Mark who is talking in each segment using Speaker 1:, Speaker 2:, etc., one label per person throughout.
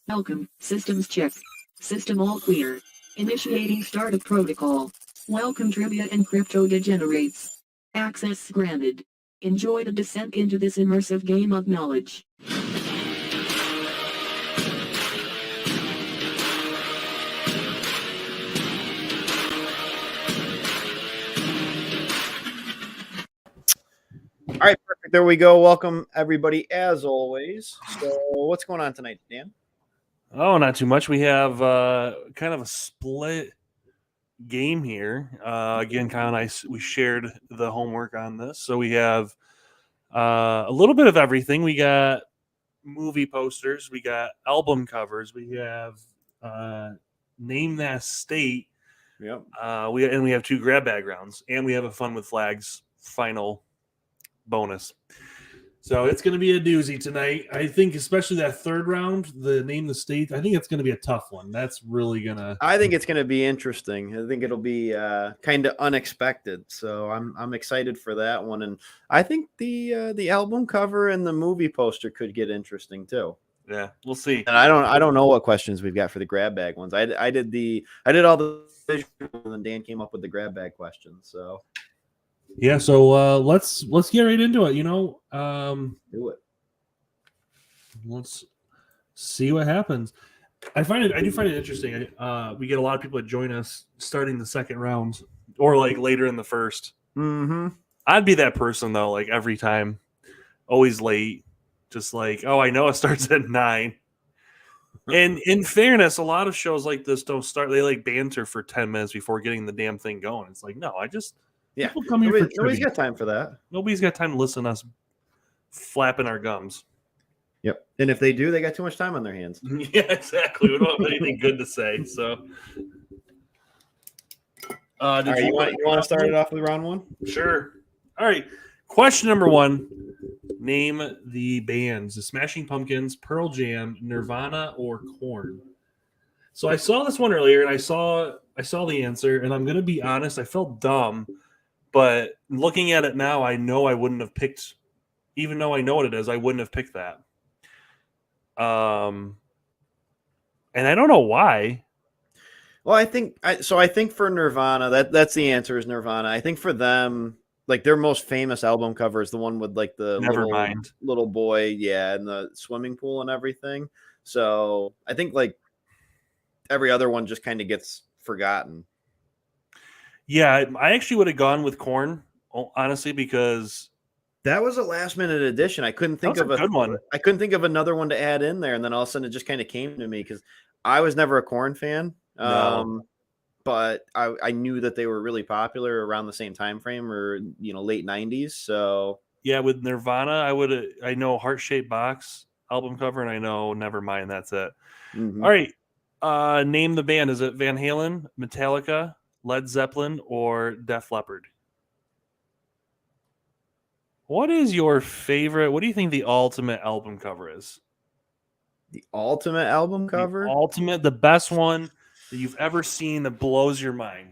Speaker 1: Welcome, systems check. System all clear. Initiating startup protocol. Welcome trivia and crypto degenerates. Access granted. Enjoy the descent into this immersive game of knowledge.
Speaker 2: All right, perfect. There we go. Welcome, everybody, as always. So, what's going on tonight, Dan?
Speaker 3: Oh, not too much. We have kind of a split game here. Again, Kyle and I, we shared the homework on this. So we have a little bit of everything. We got movie posters. We got album covers. We have Name That State.
Speaker 2: Yep.
Speaker 3: We have two grab bag rounds. And we have a Fun with Flags final bonus. So it's going to be a doozy tonight. I think especially that third round, the Name the State, I think it's going to be a tough one. That's really going to...
Speaker 2: I think it's going to be interesting. I think it'll be kind of unexpected. So I'm excited for that one. And I think the album cover and the movie poster could get interesting too.
Speaker 3: Yeah, we'll see.
Speaker 2: And I don't know what questions we've got for the grab bag ones. I did all the visual, and then Dan came up with the grab bag questions. So
Speaker 3: yeah, so let's get right into it.
Speaker 2: Do it.
Speaker 3: Let's see what happens. I do find it interesting. We get a lot of people that join us starting the second round or like later in the first.
Speaker 2: Mm-hmm.
Speaker 3: I'd be that person though, like every time, always late. Just like, oh, I know it starts at 9. And in fairness, a lot of shows like this don't start. They like banter for 10 minutes before getting the damn thing going. It's like, no,
Speaker 2: Yeah,
Speaker 3: people come here for
Speaker 2: nobody's got time for that.
Speaker 3: Nobody's got time to listen to us flapping our gums.
Speaker 2: Yep. And if they do, they got too much time on their hands.
Speaker 3: Yeah, exactly. We don't have anything good to say. So,
Speaker 2: All right, you want to start it off with round one?
Speaker 3: Sure. All right. Question number 1: name the bands: the Smashing Pumpkins, Pearl Jam, Nirvana, or Korn. So I saw this one earlier, and I saw the answer, and I'm gonna be honest, I felt dumb, but looking at it now, I know I wouldn't have picked, even though I know what it is, I wouldn't have picked that. And I don't know why.
Speaker 2: Well, I think for Nirvana, that's the answer is Nirvana. I think for them, like their most famous album cover is the one with like the little boy, yeah, and the swimming pool and everything. So I think like every other one just kind of gets forgotten.
Speaker 3: Yeah, I actually would have gone with Korn, honestly, because
Speaker 2: that was a last minute addition. I couldn't think of a good one. I couldn't think of another one to add in there, and then all of a sudden it just kind of came to me because I was never a Korn fan.
Speaker 3: No.
Speaker 2: But I knew that they were really popular around the same time frame, or late 90s. So
Speaker 3: yeah, with Nirvana, I know Heart Shaped Box album cover, and I know Nevermind. That's it.
Speaker 2: Mm-hmm.
Speaker 3: All right, name the band. Is it Van Halen, Metallica, Led Zeppelin, or Def Leppard? What is your favorite? What do you think the ultimate album cover is?
Speaker 2: The ultimate album cover?
Speaker 3: The best one that you've ever seen that blows your mind.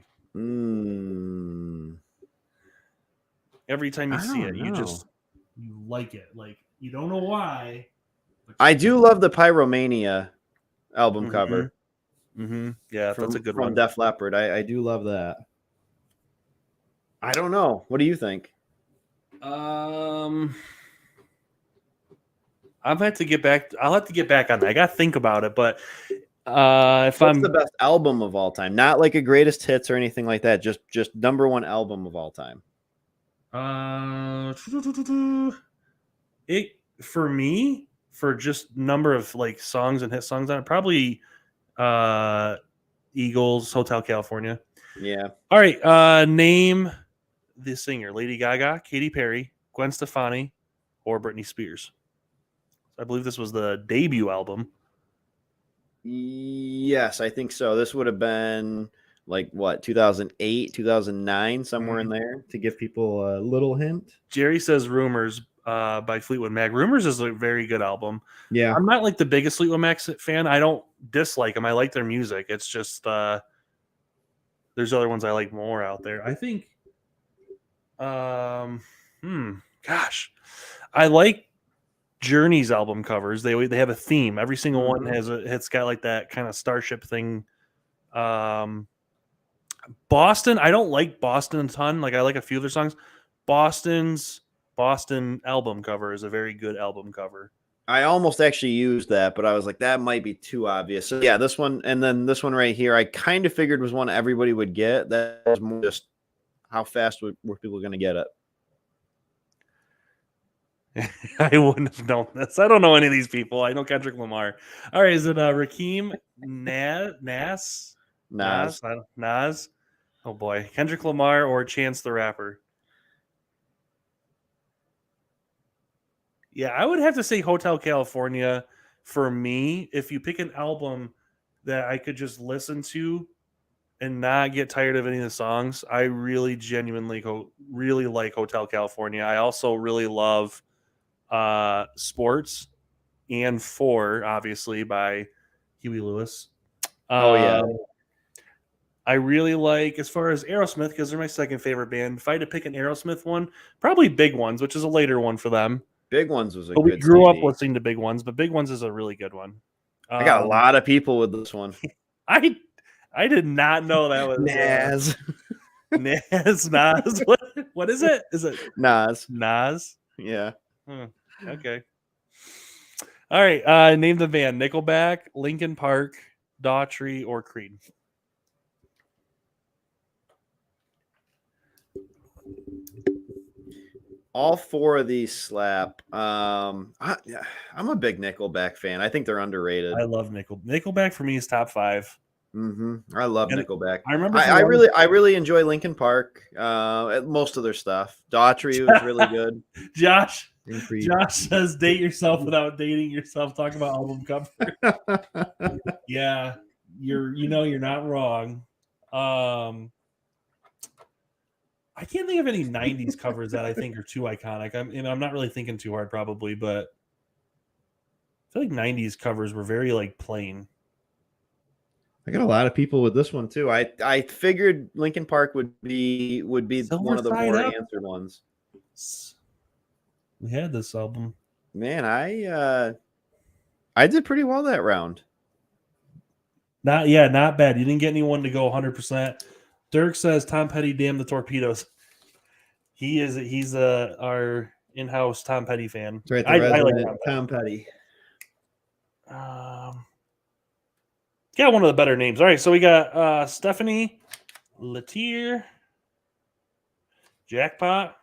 Speaker 3: Every time you see it, you like it. Like, you don't know why.
Speaker 2: I do love the Pyromania album cover.
Speaker 3: Mm-hmm. Yeah, that's a good one.
Speaker 2: From Def Leppard. I do love that. I don't know. What do you think?
Speaker 3: I'll have to get back on that. I got to think about it, but what's
Speaker 2: the best album of all time? Not like a greatest hits or anything like that. Just number one album of all time.
Speaker 3: For me, for just number of like songs and hit songs on it, probably Eagles, Hotel California.
Speaker 2: Yeah.
Speaker 3: All right. Name the singer: Lady Gaga, Katy Perry, Gwen Stefani, or Britney Spears. I believe this was the debut album.
Speaker 2: Yes, I think so. This would have been like what, 2008, 2009, somewhere in there, to give people a little hint.
Speaker 3: Jerry says Rumors by Fleetwood Mac. Rumors is a very good album.
Speaker 2: Yeah.
Speaker 3: I'm not like the biggest Fleetwood Mac fan. I don't dislike them. I like their music. It's just there's other ones I like more out there. I think I like Journey's album covers. They have a theme. Every single one it's got like that kind of starship thing. Boston, I don't like Boston a ton. Like I like a few of their songs. Boston album cover is a very good album cover.
Speaker 2: I almost actually used that, but I was like, that might be too obvious. So yeah, this one, and then this one right here, I kind of figured was one everybody would get. That was more just how fast were people going to get it.
Speaker 3: I wouldn't have known this. I don't know any of these people. I know Kendrick Lamar. All right, is it Rakim Nas? Nas? Oh boy, Kendrick Lamar or Chance the Rapper? Yeah, I would have to say Hotel California for me. If you pick an album that I could just listen to and not get tired of any of the songs, I really genuinely really like Hotel California. I also really love Sports and 4, obviously, by Huey Lewis. I really like, as far as Aerosmith, because they're my second favorite band. If I had to pick an Aerosmith one, probably Big Ones, which is a later one for them.
Speaker 2: Big Ones was
Speaker 3: we grew up listening to Big Ones, but Big Ones is a really good one.
Speaker 2: I got a lot of people with this one.
Speaker 3: I did not know that was
Speaker 2: Nas.
Speaker 3: Nas. What is it? Is it
Speaker 2: Nas?
Speaker 3: Yeah. Okay. All right. Name the band: Nickelback, Linkin Park, Daughtry, or Creed.
Speaker 2: All 4 of these slap. I'm a big Nickelback fan. I think they're underrated.
Speaker 3: I love Nickelback. For me is top 5.
Speaker 2: I love Nickelback.
Speaker 3: I remember.
Speaker 2: I really enjoy Linkin Park. Most of their stuff. Daughtry was really good.
Speaker 3: Josh says, "Date yourself without dating yourself." Talk about album cover. Yeah, you're not wrong. I can't think of any 90s covers that I think are too iconic. I'm not really thinking too hard, probably, but I feel like 90s covers were very like plain.
Speaker 2: I got a lot of people with this one too. I figured Linkin Park would be one of the more answered ones.
Speaker 3: We had this album.
Speaker 2: Man, I did pretty well that round.
Speaker 3: Not bad. You didn't get anyone to go 100%. Dirk says Tom Petty, damn the Torpedoes. He's our in-house Tom Petty fan.
Speaker 2: That's right, I like Tom Petty.
Speaker 3: Got one of the better names. All right, so we got Stephanie, Latier, Jackpot,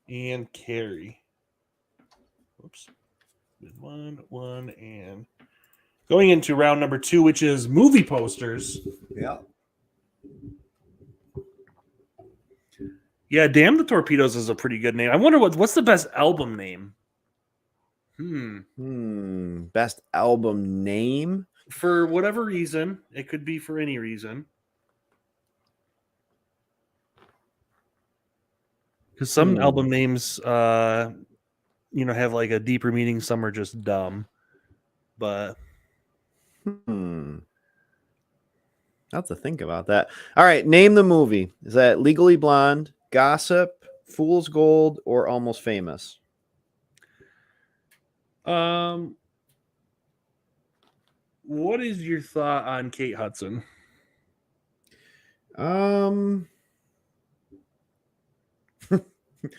Speaker 3: and Carrie. Oops. One, and going into round number 2, which is movie posters.
Speaker 2: Yeah.
Speaker 3: Yeah, Damn the Torpedoes is a pretty good name. I wonder what's the best album name?
Speaker 2: Best album name?
Speaker 3: For whatever reason. It could be for any reason. Because some album names, have like a deeper meaning. Some are just dumb. But
Speaker 2: I'll have to think about that. All right, name the movie. Is that Legally Blonde, Gossip, Fool's Gold, or Almost Famous?
Speaker 3: What is your thought on Kate Hudson?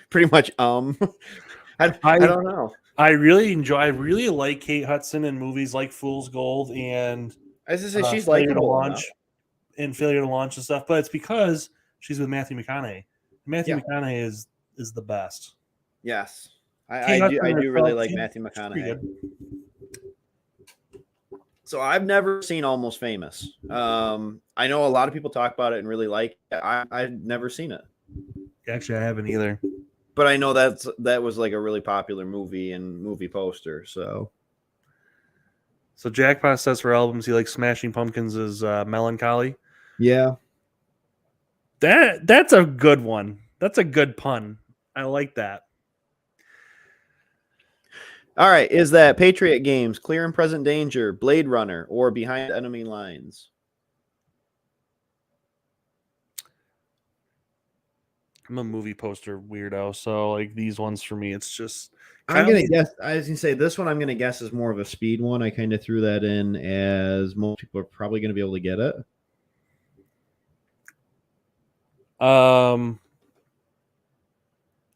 Speaker 2: Pretty much. I don't know.
Speaker 3: I really like Kate Hudson in movies like Fool's Gold and
Speaker 2: I was just say she's likable
Speaker 3: and Failure to Launch and stuff, but it's because she's with Matthew McConaughey. Matthew McConaughey is the best.
Speaker 2: Yes. I do really like Matthew McConaughey. So I've never seen Almost Famous. I know a lot of people talk about it and really like it. I've never seen it.
Speaker 3: Actually, I haven't either.
Speaker 2: But I know that was like a really popular movie and movie poster. So
Speaker 3: Jackpot says for albums he likes Smashing Pumpkins' Melancholy.
Speaker 2: Yeah.
Speaker 3: That's a good one. That's a good pun. I like that.
Speaker 2: All right. Is that Patriot Games, Clear and Present Danger, Blade Runner, or Behind Enemy Lines?
Speaker 3: I'm a movie poster weirdo, so like these ones for me, it's just.
Speaker 2: I'm gonna guess. I was gonna say this one. I'm gonna guess is more of a speed one. I kind of threw that in as most people are probably gonna be able to get it.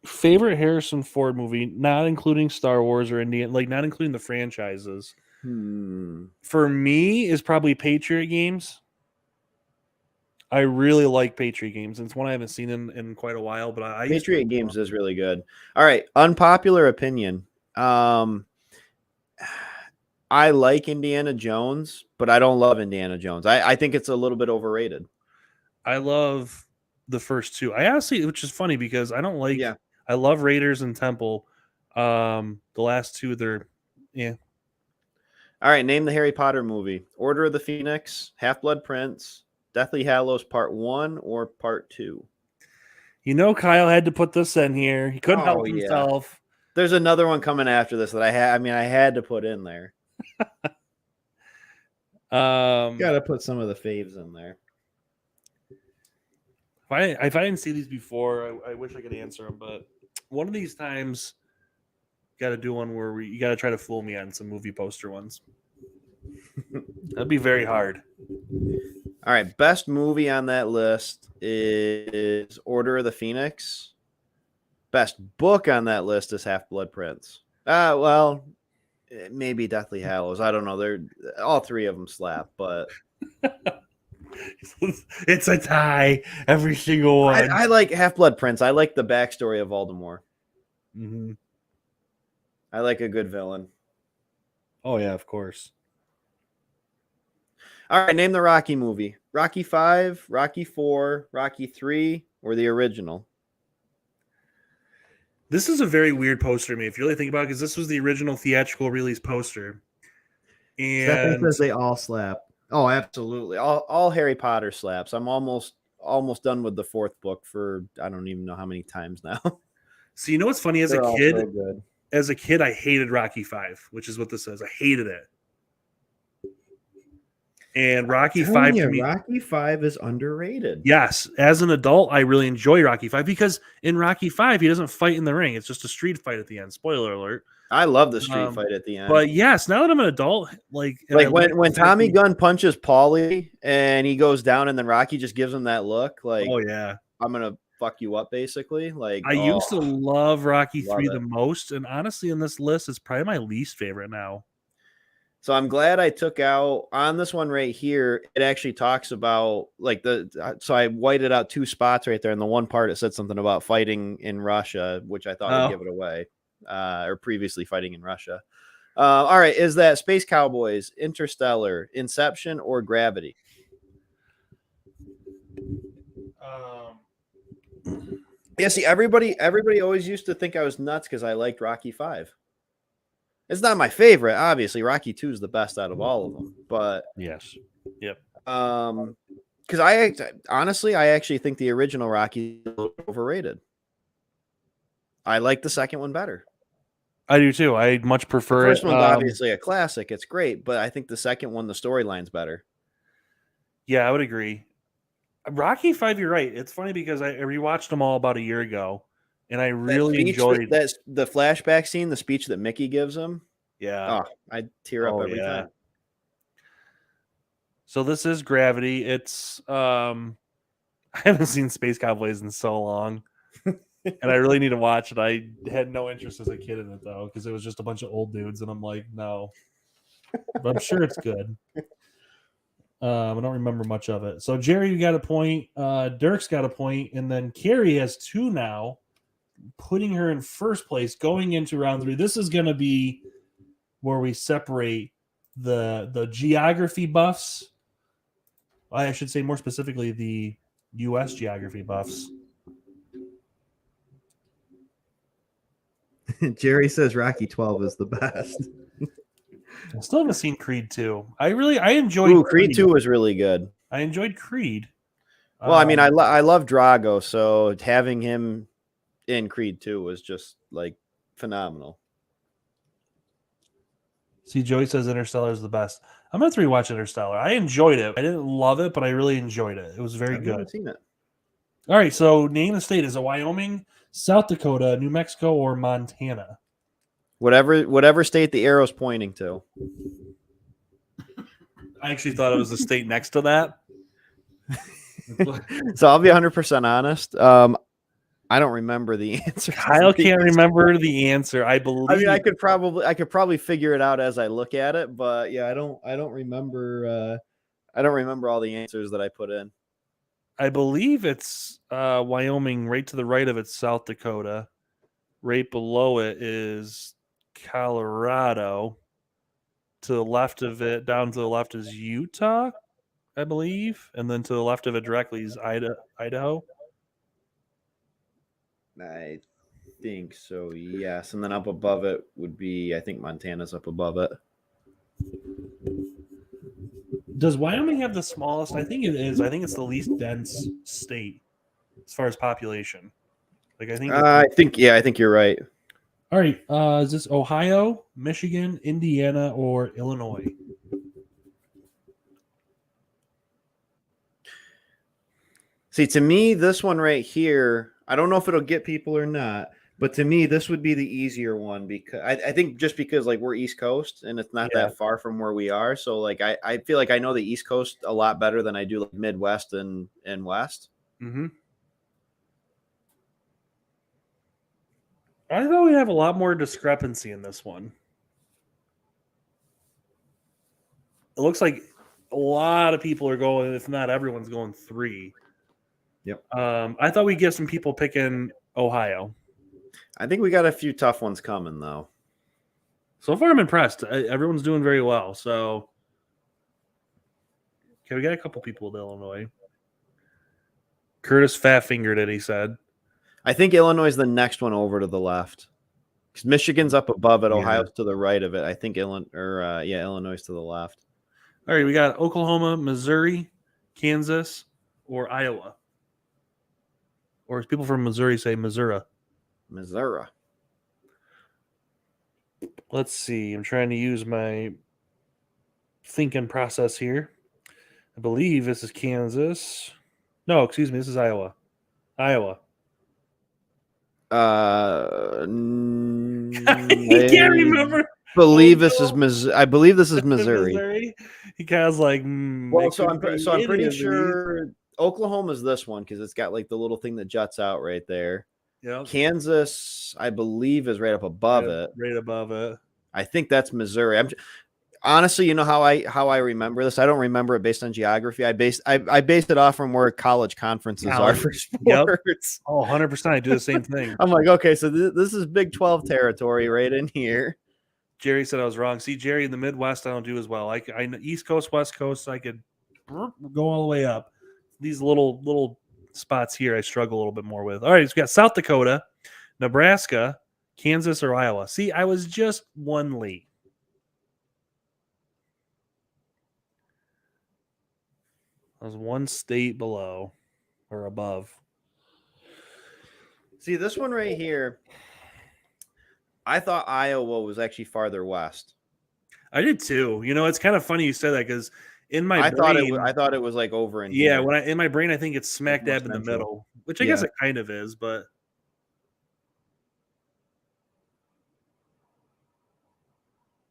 Speaker 3: Favorite Harrison Ford movie, not including Star Wars or Indiana, like not including the franchises. For me, is probably Patriot Games. I really like Patriot Games. It's one I haven't seen in quite a while, but
Speaker 2: Patriot Games is really good. All right, unpopular opinion. I like Indiana Jones, but I don't love Indiana Jones. I think it's a little bit overrated.
Speaker 3: I love the first two. I honestly, which is funny because I don't like. Yeah. I love Raiders and Temple. The last two, they're yeah.
Speaker 2: All right, name the Harry Potter movie: Order of the Phoenix, Half-Blood Prince, Deathly Hallows Part 1 or Part 2.
Speaker 3: You know, Kyle had to put this in here. He couldn't help himself.
Speaker 2: Yeah. There's another one coming after this that I had to put in there. Got to put some of the faves in there.
Speaker 3: If I didn't see these before, I wish I could answer them. But one of these times, got to do one where you got to try to fool me on some movie poster ones. That'd be very hard.
Speaker 2: All right, best movie on that list is Order of the Phoenix. Best book on that list is Half-Blood Prince. Well, maybe Deathly Hallows. I don't know. They're all three of them slap, but
Speaker 3: it's a tie. Every single one.
Speaker 2: I like Half-Blood Prince. I like the backstory of Voldemort.
Speaker 3: Mm-hmm.
Speaker 2: I like a good villain.
Speaker 3: Oh yeah, of course.
Speaker 2: All right, name the Rocky movie. Rocky 5, Rocky 4, Rocky 3, or the original?
Speaker 3: This is a very weird poster to me, if you really think about it, because this was the original theatrical release poster. And
Speaker 2: Stephanie says they all slap. Oh, absolutely. All Harry Potter slaps. I'm almost done with the fourth book for I don't even know how many times now.
Speaker 3: So you know what's funny? As a kid, I hated Rocky 5, which is what this says. I hated it. And Rocky 5 to me,
Speaker 2: Rocky 5 is underrated.
Speaker 3: Yes, as an adult, I really enjoy Rocky 5 because in Rocky 5 he doesn't fight in the ring; it's just a street fight at the end. Spoiler alert!
Speaker 2: I love the street fight at the end.
Speaker 3: But yes, now that I'm an adult, like
Speaker 2: when Tommy Gunn punches Paulie and he goes down, and then Rocky just gives him that look, like,
Speaker 3: oh yeah,
Speaker 2: I'm gonna fuck you up, basically. Like
Speaker 3: I used to love Rocky 3 the most, and honestly, in this list, it's probably my least favorite now.
Speaker 2: So I'm glad I took out on this one right here. It actually talks about like so I whited out two spots right there. And the one part it said something about fighting in Russia, which I thought would give it away, or previously fighting in Russia. All right. Is that Space Cowboys, Interstellar, Inception, or Gravity? Yeah. See, everybody always used to think I was nuts because I liked Rocky 5. It's not my favorite, obviously. Rocky 2 is the best out of all of them, but
Speaker 3: yes, yep.
Speaker 2: Because I actually think the original Rocky is overrated. I like the second one better.
Speaker 3: I do too. I much prefer
Speaker 2: the first one's obviously a classic. It's great, but I think the second one, the storyline's better.
Speaker 3: Yeah, I would agree. Rocky 5, you're right. It's funny because I rewatched them all about a year ago. And I really enjoyed
Speaker 2: that's the flashback scene, the speech that Mickey gives him.
Speaker 3: Yeah.
Speaker 2: Oh, I tear up every time.
Speaker 3: So this is Gravity. It's I haven't seen Space Cowboys in so long. And I really need to watch it. I had no interest as a kid in it though, because it was just a bunch of old dudes, and I'm like, no. But I'm sure it's good. I don't remember much of it. So Jerry, you got a point. Dirk's got a point, and then Carrie has 2 now, putting her in first place going into round 3. This is going to be where we separate the geography buffs. I should say more specifically the U.S. geography buffs.
Speaker 2: Jerry says Rocky 12 is the best.
Speaker 3: I still haven't seen Creed 2. I enjoyed
Speaker 2: Creed 2 was really good.
Speaker 3: I enjoyed Creed.
Speaker 2: Well, I mean, I love Drago, so having him in Creed 2 was just like phenomenal.
Speaker 3: See, Joey says Interstellar is the best. I'm going to rewatch Interstellar. I enjoyed it. I didn't love it, but I really enjoyed it. It was very good.
Speaker 2: I haven't seen it.
Speaker 3: All right, so name the state. Is it Wyoming, South Dakota, New Mexico, or Montana?
Speaker 2: Whatever state the arrow's pointing to.
Speaker 3: I actually thought it was the state next to that.
Speaker 2: So I'll be 100% honest. I don't remember the answer.
Speaker 3: Kyle can't remember the answer. I believe.
Speaker 2: I mean, I could probably figure it out as I look at it, but yeah, I don't remember. I don't remember all the answers that I put in.
Speaker 3: I believe it's Wyoming. Right to the right of it's South Dakota. Right below it is Colorado. To the left of it, down to the left is Utah, I believe, and then to the left of it directly is Idaho.
Speaker 2: I think so, yes. And then up above it would be, I think Montana's up above it.
Speaker 3: Does Wyoming have the smallest? I think it is. I think it's the least dense state as far as population. Like I think
Speaker 2: you're right.
Speaker 3: All right. Is this Ohio, Michigan, Indiana, or Illinois?
Speaker 2: See, to me, this one right here, I don't know if it'll get people or not, but to me, this would be the easier one because I think just because like we're East Coast and it's not that far from where we are. So like I feel like I know the East Coast a lot better than I do like Midwest and West.
Speaker 3: Mm-hmm. I thought we have a lot more discrepancy in this one. It looks like a lot of people are going, if not everyone's going 3.
Speaker 2: Yep.
Speaker 3: I thought we'd get some people picking Ohio.
Speaker 2: I think we got a few tough ones coming, though.
Speaker 3: So far, I'm impressed. Everyone's doing very well. So, okay, we got a couple people with Illinois. Curtis fat-fingered it, he said.
Speaker 2: I think Illinois is the next one over to the left. Because Michigan's up above it. Ohio's to the right of it. I think Illinois is to the left.
Speaker 3: All right, we got Oklahoma, Missouri, Kansas, or Iowa. Or as people from Missouri say, Missouri.
Speaker 2: Missouri.
Speaker 3: Let's see. I'm trying to use my thinking process here. I believe this is Kansas. No, excuse me. This is Iowa. Iowa.
Speaker 2: You
Speaker 3: can't remember.
Speaker 2: I believe this is Missouri.
Speaker 3: He kind of like.
Speaker 2: Well, so I'm pretty sure Oklahoma is this one because it's got like the little thing that juts out right there.
Speaker 3: Yeah.
Speaker 2: Kansas, I believe, is right up above it.
Speaker 3: Right above it.
Speaker 2: I think that's Missouri. Honestly, you know how I remember this? I don't remember it based on geography. I based it off from where college conferences are for sports.
Speaker 3: Yep. Oh, 100%. I do the same thing.
Speaker 2: I'm like, okay, so this is Big 12 territory right in here.
Speaker 3: Jerry said I was wrong. See, Jerry, in the Midwest, I don't do as well. I East Coast, West Coast, I could go all the way up. These little spots here, I struggle a little bit more with. All right, so we got South Dakota, Nebraska, Kansas, or Iowa. See, I was just one late. I was one state below or above.
Speaker 2: See, this one right here, I thought Iowa was actually farther west.
Speaker 3: I did too. You know, it's kind of funny you said that because in my
Speaker 2: I thought it was like over in
Speaker 3: here.
Speaker 2: When
Speaker 3: in my brain I think it's smack dab in the middle, which I guess it kind of is, but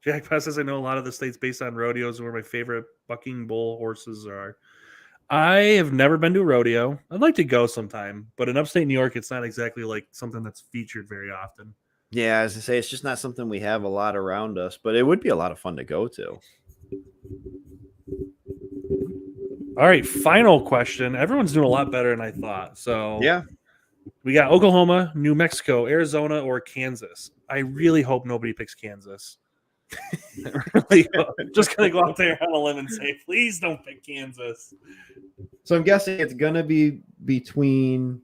Speaker 3: Jack Pass says I know a lot of the states based on rodeos where my favorite bucking bull horses are. I have never been to a rodeo. I'd like to go sometime, but in upstate New York, it's not exactly like something that's featured very often.
Speaker 2: Yeah, as I say, it's just not something we have a lot around us, but it would be a lot of fun to go to.
Speaker 3: All right, final question. Everyone's doing a lot better than I thought. So
Speaker 2: yeah,
Speaker 3: we got Oklahoma, New Mexico, Arizona, or Kansas. I really hope nobody picks Kansas. Just gonna go out there on a limb and say, please don't pick Kansas.
Speaker 2: So I'm guessing it's gonna be between,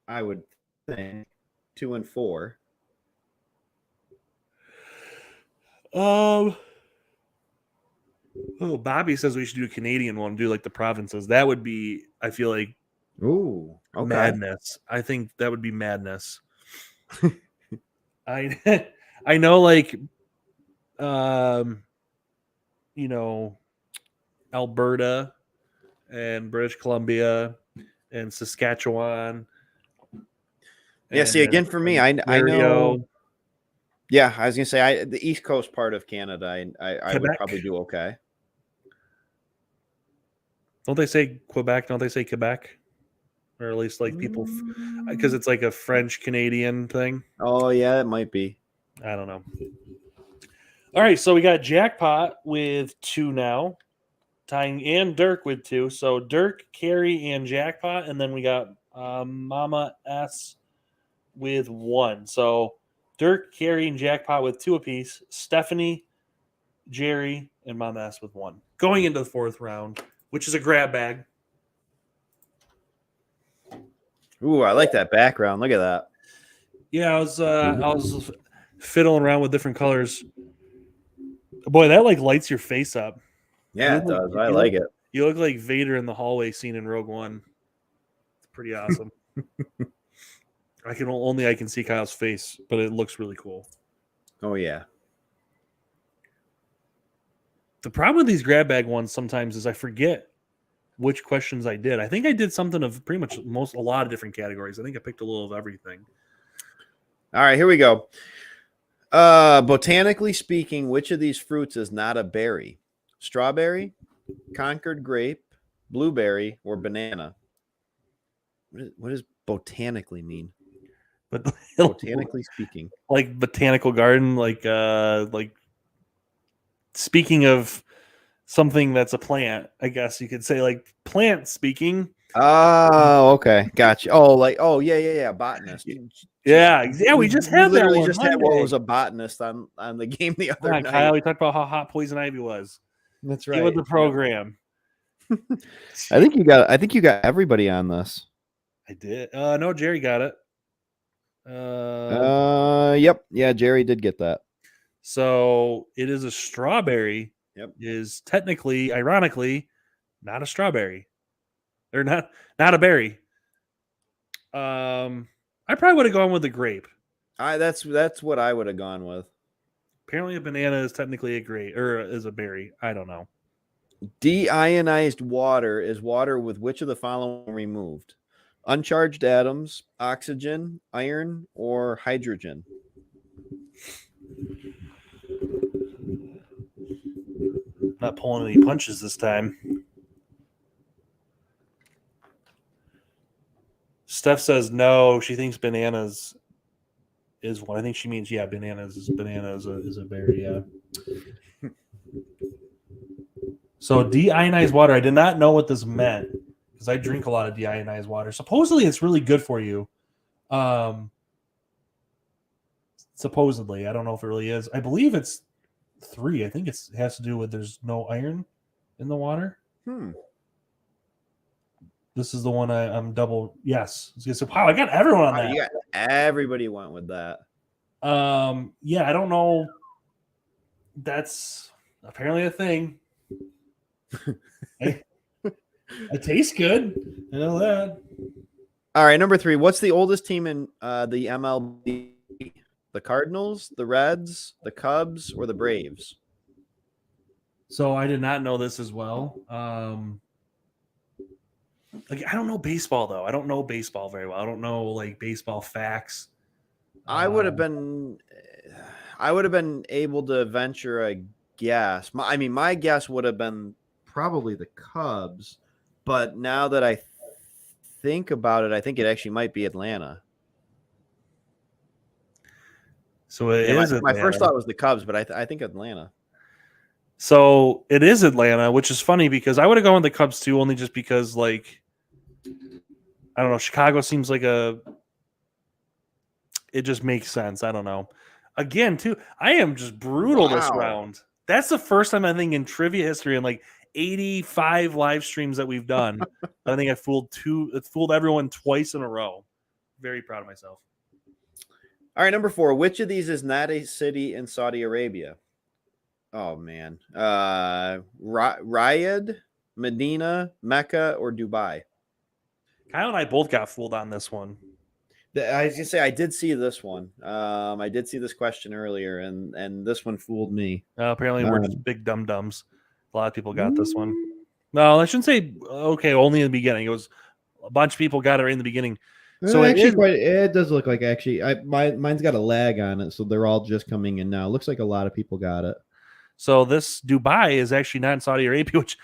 Speaker 2: I would think, 2 and 4.
Speaker 3: Bobby says we should do a Canadian one, do like the provinces. That would be, I feel like, madness. I think that would be madness. I know, like, Alberta and British Columbia and Saskatchewan.
Speaker 2: Yeah, see, again, for me, I know. Yeah, I was going to say, the East Coast part of Canada, I would probably do okay.
Speaker 3: Don't they say Quebec? Don't they say Quebec? Or at least like people, because it's like a French-Canadian thing.
Speaker 2: Oh, yeah, it might be.
Speaker 3: I don't know. All right, so we got Jackpot with 2 now, tying and Dirk with 2. So Dirk, Carrie, and Jackpot, and then we got Mama S with 1. So Dirk, Carrie, and Jackpot with 2 apiece. Stephanie, Jerry, and Mama S with 1. Going into the 4th round, which is a grab bag.
Speaker 2: Ooh, I like that background. Look at that.
Speaker 3: Yeah, I was fiddling around with different colors. Boy, that like lights your face up.
Speaker 2: Yeah, it does. I like it.
Speaker 3: You look like Vader in the hallway scene in Rogue One. It's pretty awesome. I can see Kyle's face, but it looks really cool.
Speaker 2: Oh yeah.
Speaker 3: The problem with these grab bag ones sometimes is I forget which questions I did. I think I did something of pretty much a lot of different categories. I think I picked a little of everything.
Speaker 2: All right, here we go. Botanically speaking, which of these fruits is not a berry? Strawberry, Concord grape, blueberry, or banana? What does botanically mean?
Speaker 3: But
Speaker 2: botanically speaking,
Speaker 3: like botanical garden, like speaking of something that's a plant, I guess you could say, like plant speaking.
Speaker 2: Oh, okay, gotcha. Oh, yeah, botanist.
Speaker 3: Yeah. We just had
Speaker 2: literally just had what was a botanist on the game the other night.
Speaker 3: Kyle, we talked about how hot poison ivy was.
Speaker 2: That's right.
Speaker 3: Get with the program.
Speaker 2: I think you got everybody on this.
Speaker 3: I did. No, Jerry got it.
Speaker 2: Yep. Yeah, Jerry did get that.
Speaker 3: So it is a strawberry.
Speaker 2: Yep.
Speaker 3: Is technically, ironically, not a strawberry. Or not a berry. I probably would have gone with the grape.
Speaker 2: That's what I would have gone with.
Speaker 3: Apparently a banana is technically a grape or is a berry. I don't know.
Speaker 2: Deionized water is water with which of the following removed? Uncharged atoms, oxygen, iron, or hydrogen?
Speaker 3: Not pulling any punches this time. Steph says no. She thinks bananas is one. I think she means bananas is a berry. Yeah. So deionized water. I did not know what this meant because I drink a lot of deionized water. Supposedly, it's really good for you. Supposedly, I don't know if it really is. I believe it's 3. I think it has to do with there's no iron in the water. This is the one I'm double. Yes. So, wow, I got everyone on that.
Speaker 2: Yeah, everybody went with that.
Speaker 3: Yeah, I don't know. That's apparently a thing. It tastes good. I know that.
Speaker 2: All right, number 3. What's the oldest team in the MLB? The Cardinals, the Reds, the Cubs, or the Braves?
Speaker 3: So I did not know this as well. Like I don't know baseball though. I don't know baseball very well. I don't know like baseball facts.
Speaker 2: I would have been able to venture a guess. My guess would have been probably the Cubs, but now that I think about it, I think it actually might be Atlanta.
Speaker 3: So it is.
Speaker 2: My first thought was the Cubs, but I think Atlanta.
Speaker 3: So it is Atlanta, which is funny because I would have gone with the Cubs too, only just because like I don't know, Chicago seems like it just makes sense. I don't know. Again, too, I am just brutal this round. That's the first time I think in trivia history in like 85 live streams that we've done. I think I fooled everyone twice in a row. Very proud of myself.
Speaker 2: All right, number 4. Which of these is not a city in Saudi Arabia? Oh man, Riyadh, Medina, Mecca, or Dubai?
Speaker 3: Kyle and I both got fooled on this one.
Speaker 2: I was gonna say I did see this one. I did see this question earlier, and this one fooled me.
Speaker 3: Apparently, we're just big dum-dums. A lot of people got this one. No, I shouldn't say okay. Only in the beginning, it was a bunch of people got it right in the beginning.
Speaker 2: So it does look like mine's got a lag on it, so they're all just coming in now. It looks like a lot of people got it.
Speaker 3: So this Dubai is actually not in Saudi Arabia, which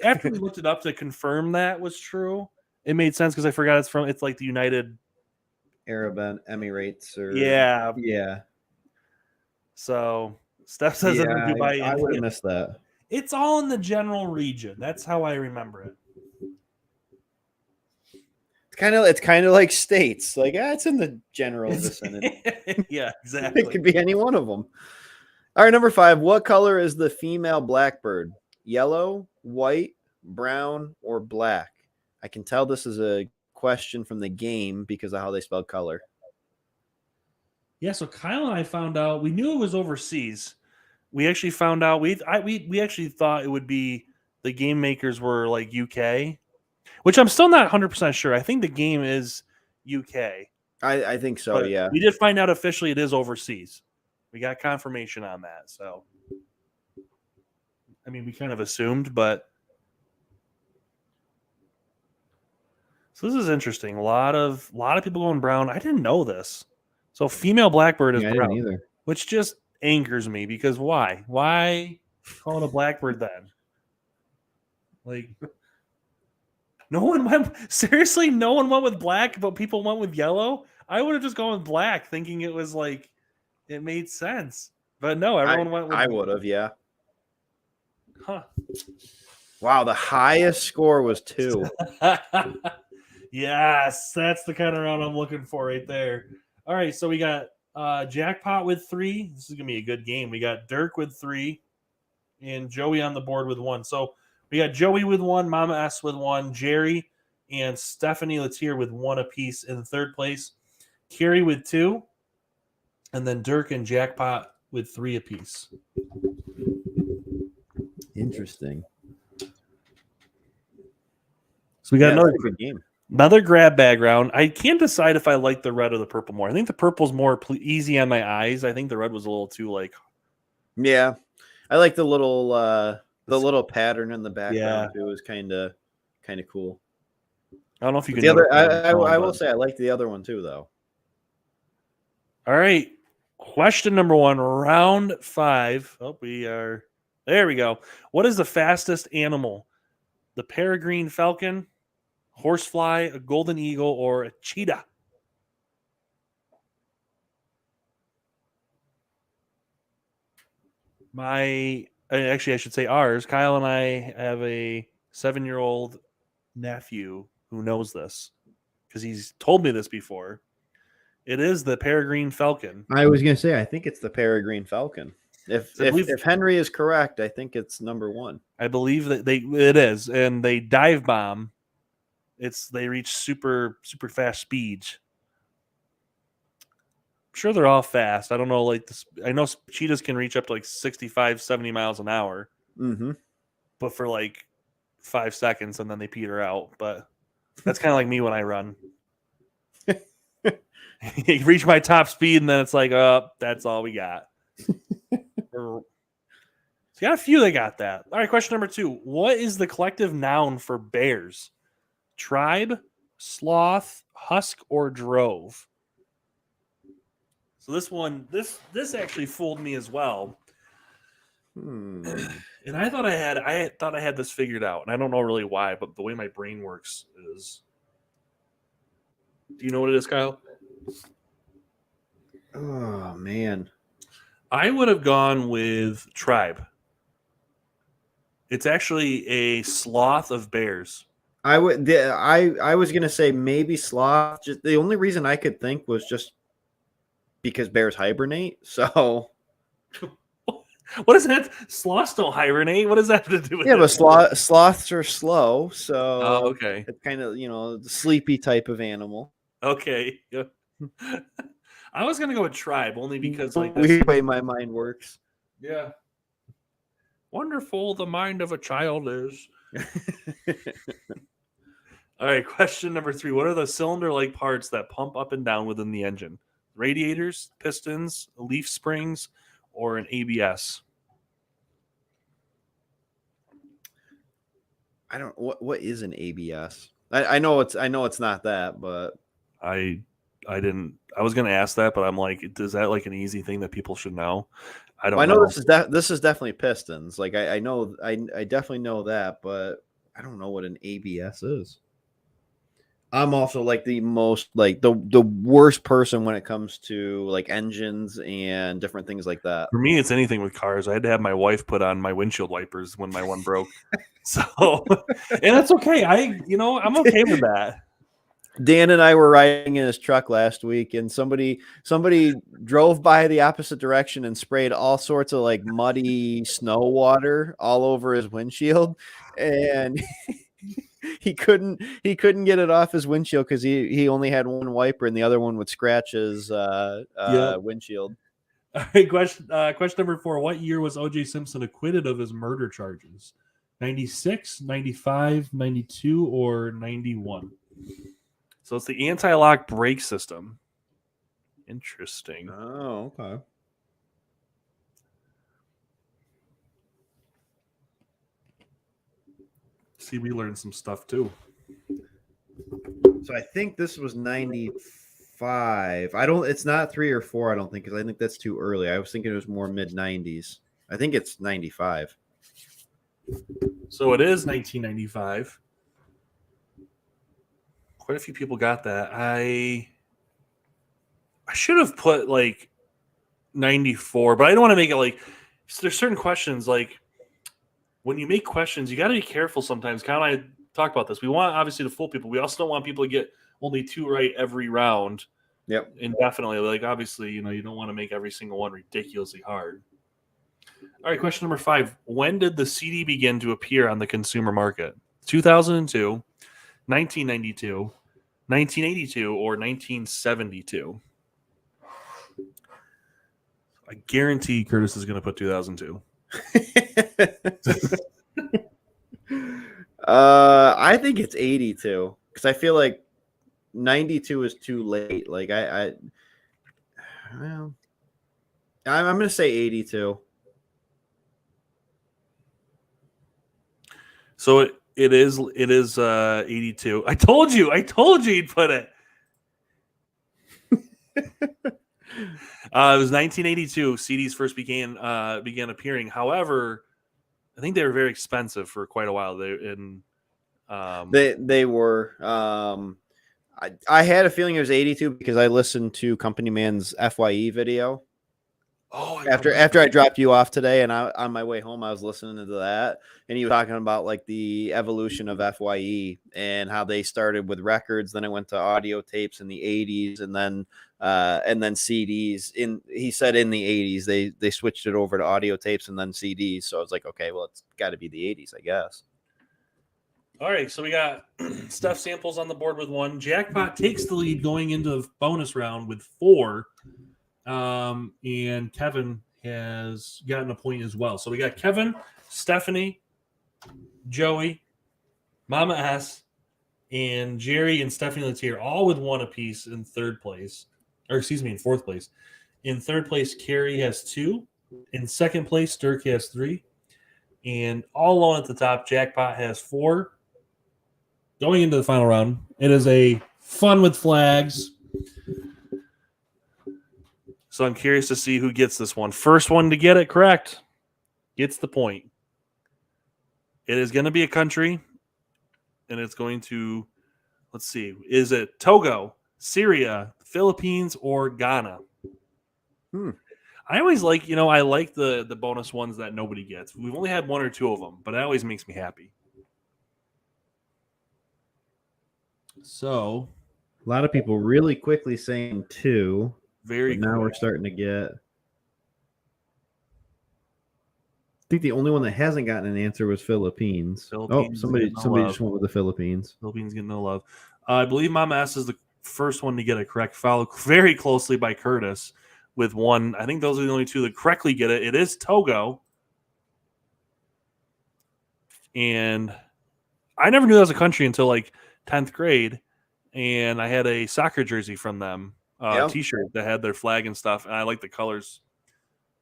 Speaker 3: after we looked it up to confirm that was true, it made sense because I forgot it's like the United
Speaker 2: Arab Emirates or
Speaker 3: yeah. So Steph says in Dubai.
Speaker 2: I would have missed that.
Speaker 3: It's all in the general region. That's how I remember it.
Speaker 2: It's kind of like states. Like, it's in the general vicinity.
Speaker 3: Yeah, exactly.
Speaker 2: It could be any one of them. All right, number 5. What color is the female blackbird? Yellow, white, brown, or black? I can tell this is a question from the game because of how they spell color.
Speaker 3: Yeah, so Kyle and I found out, we knew it was overseas. We actually found out, we actually thought it would be the game makers were like UK, which I'm still not 100% sure. I think the game is UK.
Speaker 2: I think so,
Speaker 3: but
Speaker 2: yeah.
Speaker 3: We did find out officially it is overseas. We got confirmation on that. So, I mean, we kind of assumed, but. So this is interesting. A lot of people going brown. I didn't know this. So female blackbird is brown,
Speaker 2: I didn't either.
Speaker 3: Which just angers me because why? Why call it a blackbird then? Like, no one went with black, but people went with yellow. I would have just gone with black, thinking it was like it made sense. But no, everyone went with
Speaker 2: I would have, yeah.
Speaker 3: Huh.
Speaker 2: Wow, the highest score was 2.
Speaker 3: Yes, that's the kind of round I'm looking for right there. All right, so we got Jackpot with 3. This is going to be a good game. We got Dirk with 3 and Joey on the board with 1. So we got Joey with 1, Mama S with 1, Jerry and Stephanie Latier with 1 apiece in third place, Carrie with 2, and then Dirk and Jackpot with 3 apiece.
Speaker 2: Interesting.
Speaker 3: So we got another
Speaker 2: good game.
Speaker 3: Another grab bag round. I can't decide if I like the red or the purple more. I think the purple's more easy on my eyes. I think the red was a little too like.
Speaker 2: Yeah, I like the little pattern in the background too. It was kind of cool.
Speaker 3: I don't know if you can.
Speaker 2: The other, I will say I like the other one too, though.
Speaker 3: All right, question number 1, round 5. Oh, there we go. What is the fastest animal? The peregrine falcon, horsefly, a golden eagle, or a cheetah? Actually, I should say ours. Kyle and I have a 7-year-old nephew who knows this because he's told me this before. It is the peregrine falcon.
Speaker 2: I was going to say, I think it's the peregrine falcon. If Henry is correct, I think it's number 1.
Speaker 3: I believe that it is, and they dive bomb. They reach super fast speeds. I'm sure they're all fast. I don't know, like this. I know cheetahs can reach up to like 65, 70 miles an hour.
Speaker 2: Mm-hmm.
Speaker 3: But for like 5 seconds, and then they peter out. But that's kind of like me when I run. You reach my top speed, and then it's like, that's all we got. So you got a few that got that. All right, question number 2. What is the collective noun for bears? Tribe, sloth, husk, or drove? So this one, this actually fooled me as well. And I thought I had this figured out, and I don't know really why, but the way my brain works is. Do you know what it is, Kyle?
Speaker 2: Oh man,
Speaker 3: I would have gone with tribe. It's actually a sloth of bears.
Speaker 2: I was gonna say maybe sloth. Just the only reason I could think was just because bears hibernate. So
Speaker 3: what is that? Sloths don't hibernate. What does that have to do with it?
Speaker 2: Yeah, but sloths are slow, so
Speaker 3: okay.
Speaker 2: It's kind of the sleepy type of animal.
Speaker 3: Okay. Yeah. I was gonna go with tribe only because like
Speaker 2: weird way my mind works.
Speaker 3: Yeah. Wonderful the mind of a child is. All right, question number 3. What are the cylinder-like parts that pump up and down within the engine? Radiators, pistons, leaf springs, or an ABS?
Speaker 2: I don't. What is an ABS? I know it's not that, but
Speaker 3: I didn't. I was going to ask that, but I'm like, is that like an easy thing that people should know? I don't know.
Speaker 2: I know this is definitely Pistons. Like I know I definitely know that, but I don't know what an ABS is. I'm also like the most like the worst person when it comes to like engines and different things like that.
Speaker 3: For me, it's anything with cars. I had to have my wife put on my windshield wipers when my one broke. So, and that's okay. I'm okay with that.
Speaker 2: Dan and I were riding in his truck last week, and somebody drove by the opposite direction and sprayed all sorts of like muddy snow water all over his windshield, and he couldn't get it off his windshield because he only had one wiper, and the other one would scratch his windshield.
Speaker 3: All right, question number 4. What year was O.J. Simpson acquitted of his murder charges? 96, 95, 92, or 91? So it's the anti-lock brake system. Interesting.
Speaker 2: Oh, okay.
Speaker 3: See, we learned some stuff too.
Speaker 2: So I think this was 95. It's not 3 or 4, I don't think, because I think that's too early. I was thinking it was more mid-90s. I think it's 95.
Speaker 3: So it is 1995. Quite a few people got that. I should have put like 94, but I don't want to make it like there's certain questions like when you make questions, you got to be careful sometimes. Kyle and I talk about this. We want obviously to fool people. We also don't want people to get only 2 right every round.
Speaker 2: Yep.
Speaker 3: Indefinitely. Like obviously, you don't want to make every single one ridiculously hard. All right, question number 5. When did the CD begin to appear on the consumer market? 2002, 1992, 1982, or 1972? I guarantee Curtis is going to put 2002.
Speaker 2: I think it's 82 because I feel like 92 is too late. Like I'm going to say 82.
Speaker 3: So it is 82. I told you you'd put it. It was 1982. CDs first began appearing. However, I think they were very expensive for quite a while. They
Speaker 2: were. I had a feeling it was 82 because I listened to Company Man's FYE video.
Speaker 3: Oh,
Speaker 2: after I dropped you off today, and on my way home, I was listening to that, and he was talking about like the evolution of FYE and how they started with records, then it went to audio tapes in the 80s, and then CDs. He said in the 80s they switched it over to audio tapes and then CDs. So I was like, okay, well, it's got to be the 80s, I guess.
Speaker 3: All right, so we got Steph Samples on the board with 1. Jackpot takes the lead going into the bonus round with 4. And Kevin has gotten a point as well. So we got Kevin, Stephanie, Joey, Mama S, and Jerry and Stephanie Latier all with 1 apiece in third place. Or excuse me, in fourth place. In third place, Carrie has 2. In second place, Dirk has 3. And all alone at the top, Jackpot has 4. Going into the final round, it is a fun with flags. So I'm curious to see who gets this one. First one to get it correct gets the point. It is going to be a country, and it's going to, let's see, is it Togo, Syria, Philippines, or Ghana? I always like, I like the bonus ones that nobody gets. We've only had 1 or 2 of them, but that always makes me happy. So,
Speaker 2: a lot of people really quickly saying 2.
Speaker 3: Very
Speaker 2: now
Speaker 3: quick.
Speaker 2: We're starting to get. I think the only one that hasn't gotten an answer was Philippines. Somebody just went with the Philippines.
Speaker 3: Philippines get no love. I believe Mama S is the first one to get it correct, followed very closely by Curtis with 1. I think those are the only 2 that correctly get it. It is Togo. And I never knew that was a country until like 10th grade. And I had a soccer jersey from them, T-shirt that had their flag and stuff. And I liked the colors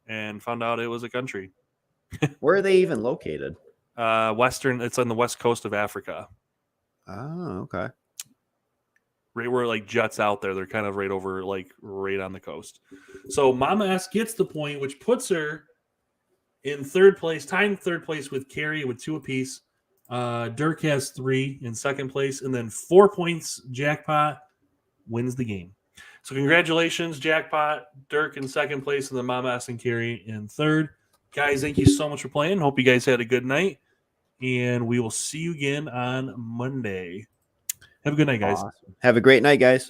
Speaker 3: and found out it was a country.
Speaker 2: Where are they even located?
Speaker 3: It's on the west coast of Africa.
Speaker 2: Oh, okay.
Speaker 3: Right where like juts out there. They're kind of right over, like right on the coast. So Mama S gets the point, which puts her in third place, tying third place with Carrie with 2 apiece. Dirk has 3 in second place, and then 4 points. Jackpot wins the game. So congratulations, Jackpot, Dirk in second place, and then Mama S and Carrie in third. Guys, thank you so much for playing. Hope you guys had a good night, and we will see you again on Monday. Have a good night, guys.
Speaker 2: Awesome. Have a great night, guys.